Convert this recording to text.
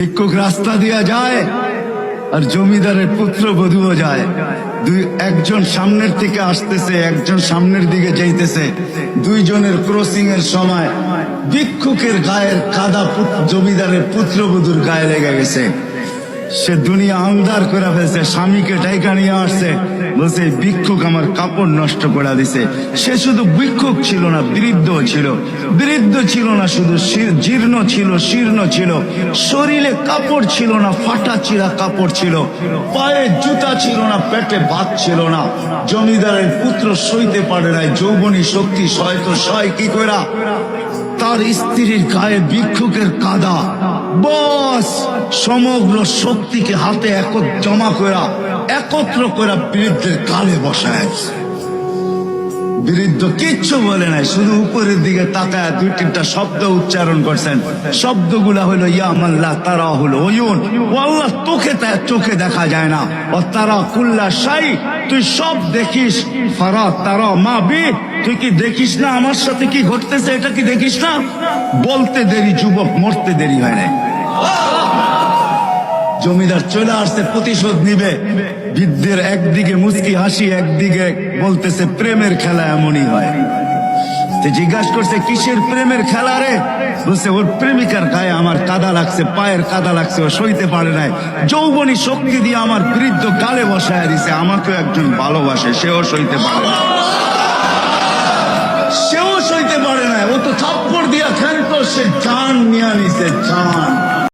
ভিক্ষুক রাস্তা দিয়া যায় আর জমিদারের পুত্র বধূও যায়। একজন সামনের থেকে আসতেছে, একজন সামনের দিকে যাইতেছে। দুইজনের ক্রসিং এর সময় ভিক্ষুকের গায়ের কাদা জমিদারের পুত্রবধূর গায়ে লেগে গেছে। সে দুনিয়া আন্ধার করে ফেলছে, স্বামীকে ডাইকা নিয়ে আসছে, বলছে ভিক্ষুক আমার কাপড় নষ্ট করে দিছে। সে শুধু ভিক্ষুক ছিল না, বৃদ্ধ ছিল। বৃদ্ধ ছিল না শুধু, জীর্ণ ছিল, শীর্ণ ছিল, শরীরে কাপড় ছিল না, ফাটা চিরা কাপড় ছিল, পায়ে জুতা ছিল না, পেটে ভাত ছিল না। জমিদারের পুত্র সইতে পারে নাই, যৌবনী শক্তি সয় কি করা, তার স্ত্রীর গায়ে ভিক্ষুকের কাদা, বস সমগ্র শক্তিকে হাতে একত্র করা বৃদ্ধের গালে বসায়। বৃদ্ধ কিচ্ছু বলে নাই, শুধু উপরের দিকে তাকায় দুই তিনটা শব্দ উচ্চারণ করছেন। শব্দগুলা হলো ইয়া মাল্লাহ তারা হলো ওয়ুন, ও আল্লাহ চোখে দেখা যায় না, ও তারা কুল্লা শাই, তুই সব দেখিস, ফারা তারা মা বি, তুই কি দেখিস না আমার সাথে কি ঘটতেছে, এটা কি দেখিস না? বলতে দেরি যুবক, মরতে দেরি হয় না। জমিদার চলে আসছে, প্রতিশোধ নিবে। বৃদ্ধের একদিকে মুচকি হাসি, একদিকে বলতেছে প্রেমের খেলা এমনই হয়। জিজ্ঞাসা করছে কিসের প্রেমের খেলা রে? বলছে ওর প্রেমিকার গায়ে আমার কাদা লাগছে, পায়ের কাদা লাগছে, ও সইতে পারে নাই, যৌবনী শক্তি দিয়ে আমার বৃদ্ধ গালে বসায় দিছে। আমাকেও একজন ভালোবাসে, সেও সইতে পারে না, সেও সইতে পারে না। ও তো থাপ্পড় দিয়া খেলতো, সে জান নিয়ে নিছে, জান।